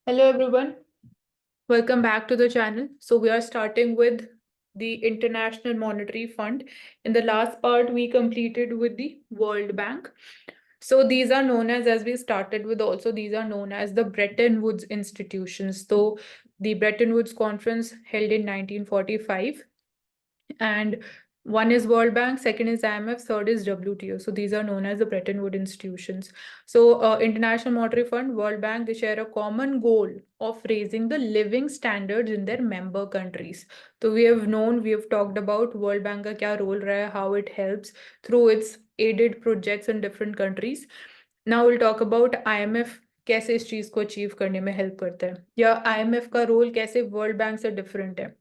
Hello everyone, welcome back to the channel. So we are starting with the International Monetary Fund. In the last part, we completed with the World Bank. So these are known as we started with also, these are known as the Bretton Woods institutions. So the Bretton Woods Conference held in 1945, and one is World Bank, second is IMF, third is WTO. So these are known as the Bretton Woods institutions. So International Monetary Fund, World Bank, they share a common goal of raising the living standards in their member countries. So we have talked about World Bank का क्या role रहा है, how it helps through its aided projects in different countries. Now we'll talk about IMF कैसे इस चीज को achieve करने में हेल्प करता है, या IMF का रोल कैसे वर्ल्ड बैंक से डिफरेंट है.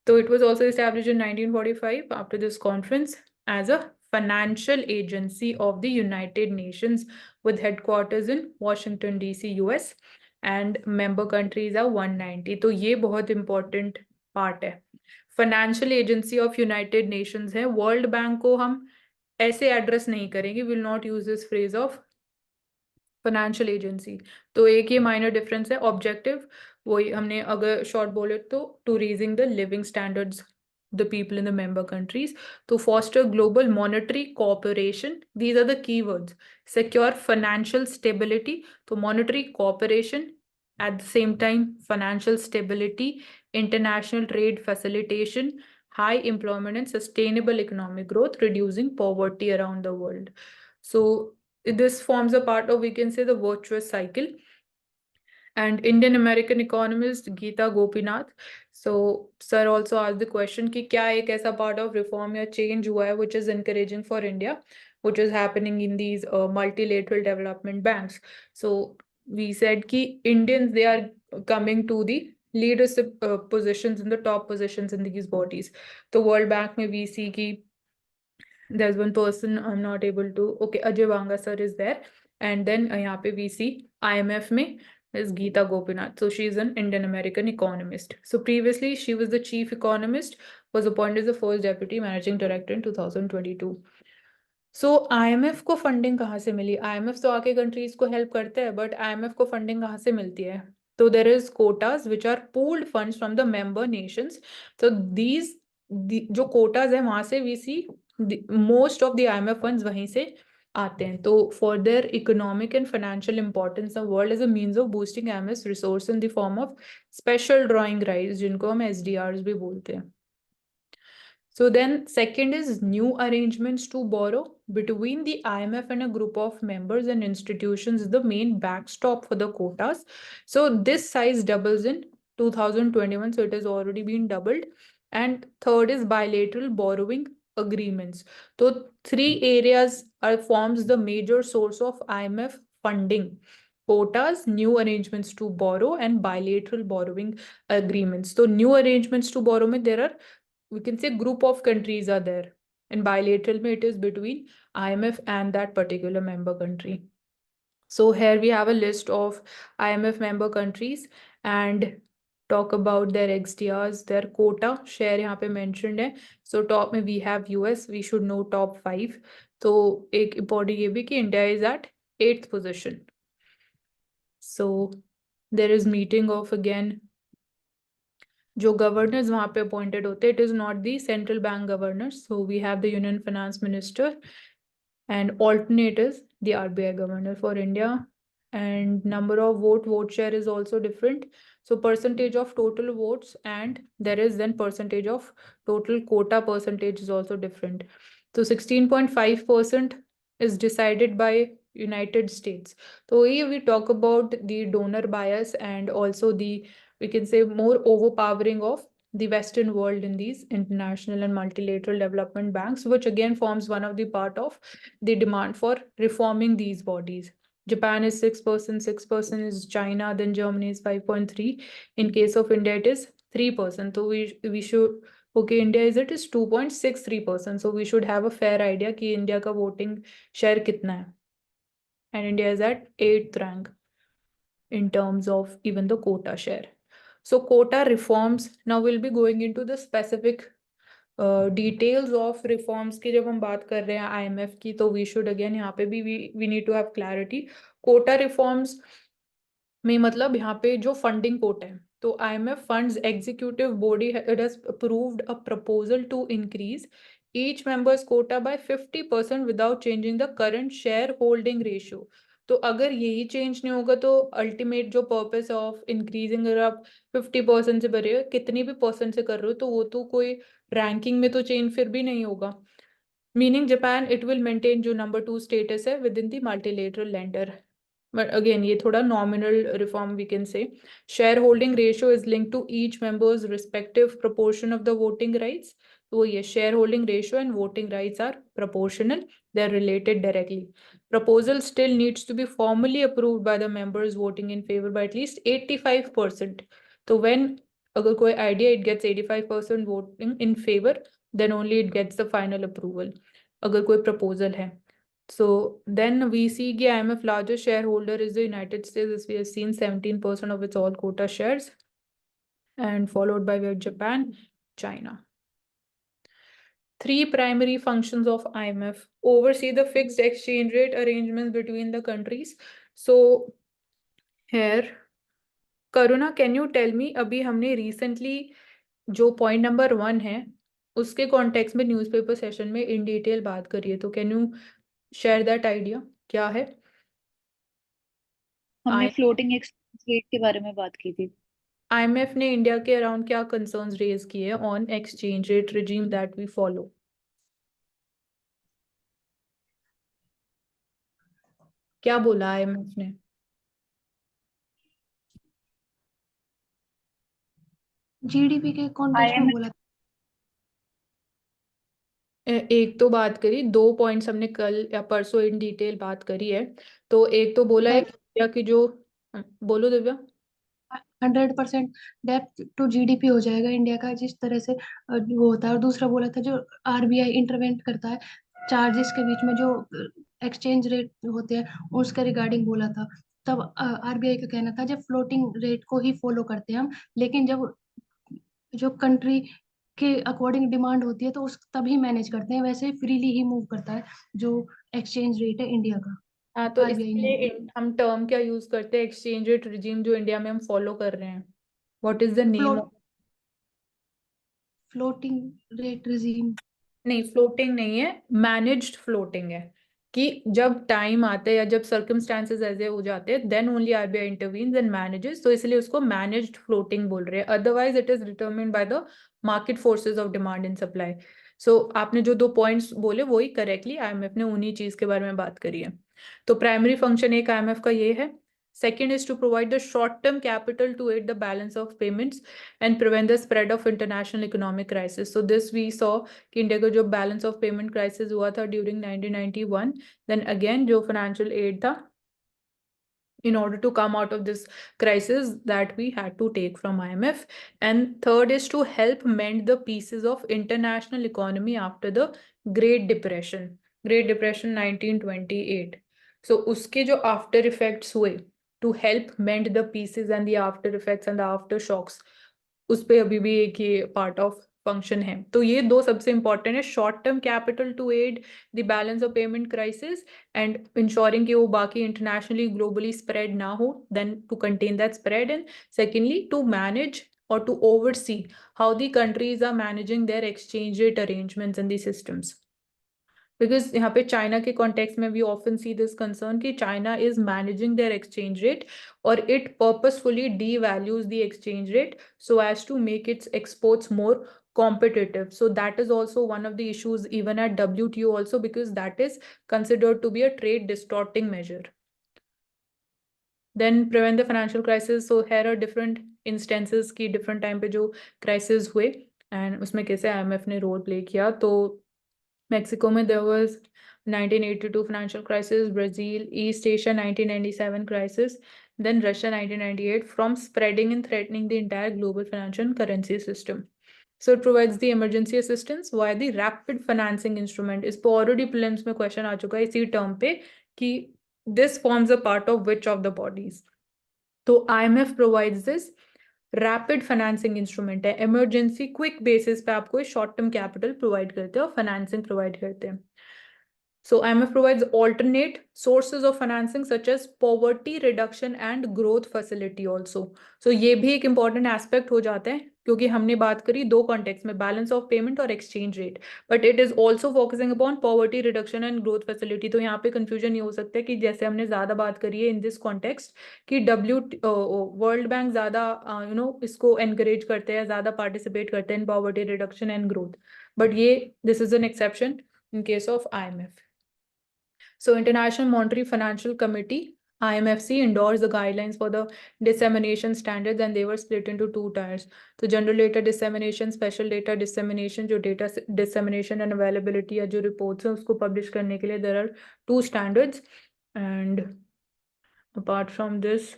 So it was also established in 1945 after this conference as a financial agency of the United Nations with headquarters in Washington DC, US, and member countries are 190. तो ये बहुत important part है. Financial Agency of United Nations है. World Bank को हम ऐसे address नहीं करेंगे. We will not use this phrase of financial agency. तो एक ये माइनर डिफरेंस है. ऑब्जेक्टिव वही हमने अगर शॉर्ट बोले तो to raising the living standards the people in the member countries, to foster global monetary cooperation. These are the keywords. Secure financial stability, to monetary cooperation, at the same time financial stability, international trade facilitation, high employment and sustainable economic growth, reducing poverty around the world. So this forms a part of, we can say, the virtuous cycle. And Indian American economist Geeta Gopinath, so sir also asked the question कि क्या एक ऐसा part of reform या change हुआ है which is encouraging for India, which is happening in these multilateral development banks. So we said कि Indians, they are coming to the leadership positions, in the top positions in these bodies. तो World Bank में we see कि there's one person I'm not able to. Okay, Ajay Vanga sir is there. And then यहाँ पे we see IMF में is Geeta Gopinath. So she is an Indian American economist. So previously she was the chief economist, was appointed as the first deputy managing director in 2022. So IMF को funding कहाँ से मिली? IMF तो आके countries को help करते हैं, but IMF को funding कहाँ से मिलती है? तो there is quotas which are pooled funds from the member nations. तो दीज जो कोटाज है वहां से we see most of the IMF funds वहीं से आते हैं. तो for their economic and financial importance the world is a means of boosting IMF resource in the form of special drawing rights, जिनको हम SDRs भी बोलते हैं. So then second is new arrangements to borrow between the IMF and a group of members and institutions is the main backstop for the quotas. So this size doubles in 2021. So it has already been doubled. And third is bilateral borrowing agreements. So three areas are forms the major source of IMF funding: quotas, new arrangements to borrow, and bilateral borrowing agreements. So new arrangements to borrow mein there are, we can say, group of countries are there, and bilateral mein it is between IMF and that particular member country. So here we have a list of IMF member countries and talk about their XDRs, their quota share यहाँ पे mentioned है. So top में we have US, we should know top 5. तो एक important ये भी कि India is at 8th position. So there is meeting of again जो गवर्नर्स वहां पे अपॉइंटेड होते हैं, it is not the central bank governors. So we have the union finance minister and alternate is the RBI governor for India. And number of vote share is also different. So percentage of total votes, and there is then percentage of total quota percentage is also different. So 16.5% is decided by United States. So here we talk about the donor bias and also the, we can say, more overpowering of the Western world in these international and multilateral development banks, which again forms one of the part of the demand for reforming these bodies. Japan is 6%, 6% is China, then Germany is 5.3. In case of India, it is 3%. So we should, okay, India is 2.63%. So we should have a fair idea कि India का voting share कितना है. And India is at 8th rank in terms of even the quota share. So quota reforms, now we'll be going into the specific details of reforms की जब हम बात कर रहे हैं IMF की, तो we should again यहाँ पे भी we need to have clarity. Quota reforms में मतलब यहाँ पे जो फंडिंग कोट है, तो IMF funds executive body it has approved a proposal to increase each member's quota by 50% without changing the current shareholding ratio. तो अगर यही चेंज नहीं होगा तो अल्टीमेट जो पर्पस ऑफ इंक्रीजिंग, अगर आप 50% से भरे हो, कितनी भी परसेंट से कर रहे हो, तो वो तो कोई रैंकिंग में तो चेंज फिर भी नहीं होगा. Meaning Japan it will maintain जो नंबर 2 स्टेटस है with in the multilateral lender. But again, ये थोड़ा nominal reform we can say. Shareholding ratio is linked to each member's respective proportion of the voting rights. So yes, shareholding ratio and voting rights are proportional. They're related directly. Proposal still needs to be formally approved by the members voting in favor by at least 85%. So when अगर कोई idea it gets 85% voting in favor, then only it gets the final approval. अगर कोई proposal है. So then we see the IMF largest shareholder is the United States, as we have seen 17% of its all quota shares, and followed by Japan, China. Three primary functions of IMF: oversee the fixed exchange rate arrangements between the countries. So here, Karuna, can you tell me, अभी हमने recently जो point number 1 है उसके context में newspaper session में in detail बात करिए, तो can you share that idea क्या है? हमने फ्लोटिंग एक्सचेंज रेट के बारे में बात की थी। IMF ने इंडिया के अराउंड क्या कंसर्न्स रेज किए on exchange rate regime that we follow? क्या बोला IMF ने? जीडीपी के कॉन्टेक्स्ट में बोला। एक तो बात करी, 2 पॉइंट्स हमने कल या परसों इन डिटेल बात करी है. तो एक तो बोला है कि इंडिया की जो, बोलो दिव्या. 100% डेप्थ टू जीडीपी हो जाएगा इंडिया का, जिस तरह से वो होता है। और दूसरा बोला था जो आरबीआई इंटरवेंट करता है चार्जेस के बीच में, जो एक्सचेंज रेट होते हैं उसके रिगार्डिंग बोला था। तब आरबीआई का कहना था जब फ्लोटिंग रेट को ही फॉलो करते हैं हम, लेकिन जब जो कंट्री के अकॉर्डिंग डिमांड होती है तो उस तभी मैनेज करते हैं, वैसे फ्रीली ही मूव करता है जो एक्सचेंज रेट है इंडिया का। हाँ, तो आरबीआई ने इसलिए हम टर्म क्या यूज करते हैं, एक्सचेंज रेट रिजीम जो इंडिया में हम फॉलो कर रहे हैं, what is the name of? Floating rate regime. नहीं, फ्लोटिंग नहीं है, मैनेज्ड फ्लोटिंग है. कि जब टाइम आता है या जब सर्कमस्टांसेस ऐसे हो जाते हैं then only RBI intervenes and manages, तो इसलिए उसको मैनेज्ड फ्लोटिंग बोल रहे हैं. Otherwise it is determined by the market forces of demand and supply. So आपने जो 2 पॉइंट्स बोले वही करेक्टली IMF ने उन्हीं चीज के बारे में बात करी है. तो प्राइमरी फंक्शन एक IMF का ये है. Second is to provide the short-term capital to aid the balance of payments and prevent the spread of international economic crisis. So this we saw कि इंडिया का जो बैलेंस ऑफ पेमेंट क्राइसिस हुआ था during 1991, then again जो financial aid था in order to come out of this crisis that we had to take from IMF. And third is to help mend the pieces of international economy after the Great Depression. Great Depression 1928. So उसके जो after effects हुए, to help mend the pieces and the after effects and the aftershocks, उस पे अभी भी एक ये part of function है. तो ये 2 सबसे इंपॉर्टेंट है, short term capital to aid the balance of payment crisis and ensuring कि वो बाकी इंटरनेशनली ग्लोबली स्प्रेड ना हो, then to contain that spread, and secondly to manage और to oversee how the countries are managing their exchange rate arrangements and the systems. Because यहाँ पे China के context में we often see this concern कि China is managing their exchange rate और it purposefully डीवैल्यूज the exchange rate so as to make its exports more competitive. So that is also one of the issues even at WTO also, because that is considered to be a trade distorting measure. Then prevent the financial crisis. So here are different instances की different time पे जो crisis हुए and उसमें कैसे IMF ने role play किया. तो Mexico में there was 1982 financial crisis, Brazil, East Asia 1997 crisis, then Russia 1998 from spreading and threatening the entire global financial and currency system. So it provides the emergency assistance via the rapid financing instrument. इस पर already prelims में question आ चुका है इसी term पे कि this forms a part of which of the bodies. तो IMF provides this rapid financing instrument है, इमरजेंसी क्विक बेसिस पे आपको शॉर्ट टर्म कैपिटल प्रोवाइड करते हैं और फाइनेंसिंग प्रोवाइड करते हैं. So IMF provides alternate sources of financing such as poverty reduction and growth facility also. So ये भी एक important aspect हो जाता है, क्योंकि हमने बात करी दो context में, balance of payment और exchange rate, but it is also focusing upon poverty reduction and growth facility. तो यहाँ पे confusion ये हो सकता है कि जैसे हमने ज़्यादा बात करी है in this context कि World Bank ज़्यादा इसको encourage करते हैं, ज़्यादा participate करते हैं in poverty reduction and growth, but ये this is an exception in case of IMF. So International Monetary Financial Committee, IMFC, endorsed the guidelines for the dissemination standards and they were split into two tiers. So general data dissemination, special data dissemination, जो data dissemination and availability या जो reports हैं उसको publish करने के लिए there are two standards. And apart from this,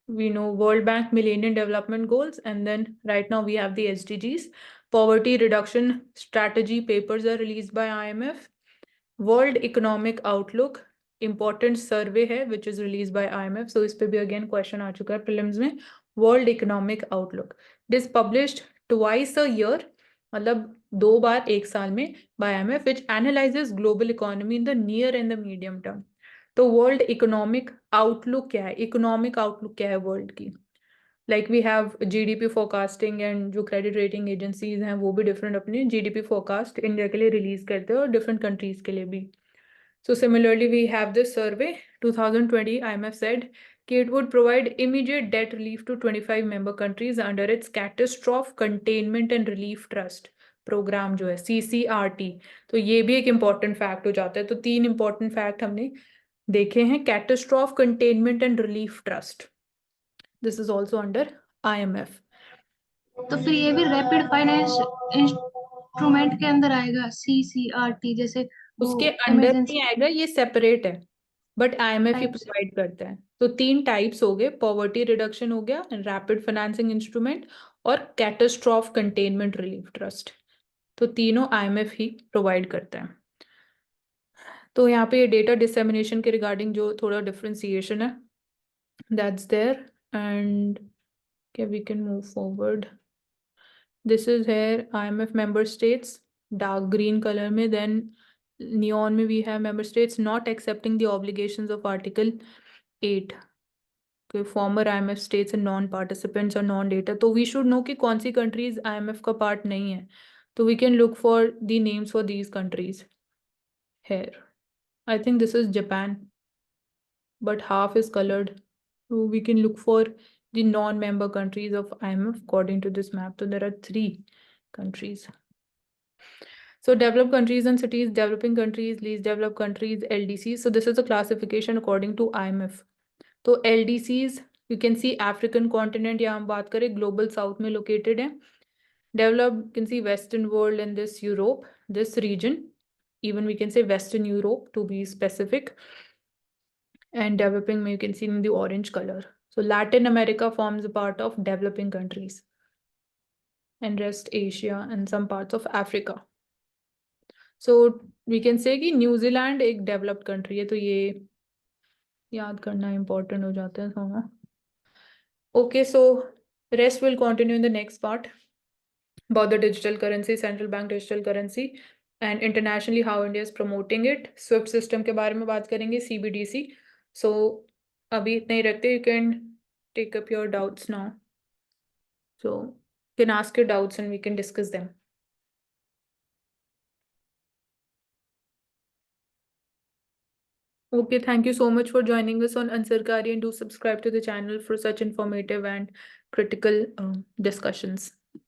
we know World Bank Millennium Development Goals, and then right now we have the SDGs. Poverty reduction strategy papers are released by IMF. World economic outlook important survey है which is release by IMF. So इस पे भी again question आ चुका है prelims में. World economic outlook it is published twice a year, मतलब 2 बार एक साल में, by IMF, which analyses global economy in the near and the medium term. तो वर्ल्ड इकोनॉमिक आउटलुक क्या है? इकोनॉमिक आउटलुक क्या है वर्ल्ड की? Like we have GDP forecasting and जो क्रेडिट रेटिंग एजेंसीज हैं वो भी डिफरेंट अपने GDP फोरकास्ट इंडिया के लिए रिलीज करते हैं और डिफरेंट कंट्रीज के लिए भी. So similarly we have this survey 2020 IMF said कि it would provide immediate debt relief to 25 member countries under its catastrophe containment and relief trust program जो है CCRT. तो ये भी एक important fact हो जाता है. तो 3 important fact हमने देखे हैं. Catastrophe containment and relief trust, this is also under IMF. तो फिर ये भी रैपिड फाइनेंस इंस्ट्रूमेंट के अंदर आएगा, CCRT, जैसे उसके अंडर नहीं आएगा, ये सेपरेट है, but IMF he Types. Provide करता है. तो 3 टाइप्स हो गए, पॉवर्टी रिडक्शन हो गया, रैपिड फाइनेंसिंग इंस्ट्रूमेंट और कैटास्ट्रॉफ कंटेनमेंट रिलीफ ट्रस्ट. तो तीनों IMF ही प्रोवाइड करता है. तो यहाँ पे ये डेटा डिसेमिनेशन के रिगार्डिंग जो थोड़ा डिफरेंशिएशन है, that's there. And we can move forward. This is here IMF member states dark green colour में, देन neon में we have member states not accepting the obligations of Article 8. Okay, former IMF states and non-participants or non-data. तो we should know कि कौन सी countries IMF का part नहीं है. तो we can look for the names for these countries here. I think this is Japan, but half is colored. So we can look for the non-member countries of IMF according to this map. So there are 3 countries. So developed countries and cities, developing countries, least developed countries, LDCs. So this is a classification according to IMF. तो LDCs, you can see African continent, यहाँ हम बात करें global south में located है. Developed, you can see Western world and this Europe, this region. Even we can say Western Europe to be specific. And developing, you can see in the orange color. So Latin America forms a part of developing countries. And rest Asia and some parts of Africa. So we can say कि New Zealand एक developed country है, तो ये याद करना important हो जाता है थोड़ा. Okay, so rest will continue in the next part about the digital currency, central bank digital currency, and internationally how India is promoting it. SWIFT system के बारे में बात करेंगे, CBDC. So अभी इतना ही रखते. You can take up your doubts now. So you can ask your doubts and we can discuss them. Okay, thank you so much for joining us on Ansarkari, and do subscribe to the channel for such informative and critical discussions.